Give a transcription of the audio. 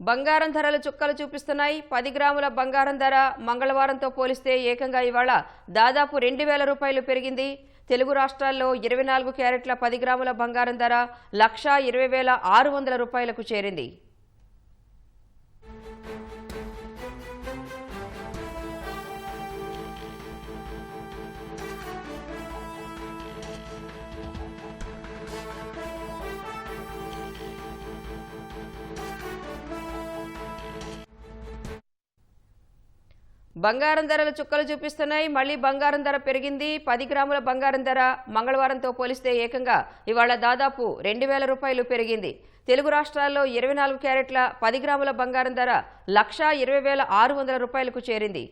బంగారం ధరలు చుక్కలు చూపిస్తున్నాయి. 10 గ్రాముల బంగారం ధర మంగళవారంతో పోలిస్తే ఏకంగా ఇవాళ దాదాపు 2000 రూపాయలు పెరిగింది. తెలుగు రాష్ట్రాల్లో 24 క్యారెట్ల 10 గ్రాముల బంగారం ధర 1,20,600 రూపాయలకు చేరింది. బంగారం ధరలు చుక్కలు చూపిస్తున్నాయి. మళ్లీ బంగారం ధర పెరిగింది. 10 గ్రాముల బంగారం ధర మంగళవారంతో పోలిస్తే ఏకంగా ఇవాళ దాదాపు 2000 రూపాయలు పెరిగింది. తెలుగు రాష్ట్రాల్లో 24 క్యారెట్ల 10 గ్రాముల బంగారం ధర 1,20,600 రూపాయలకు చేరింది.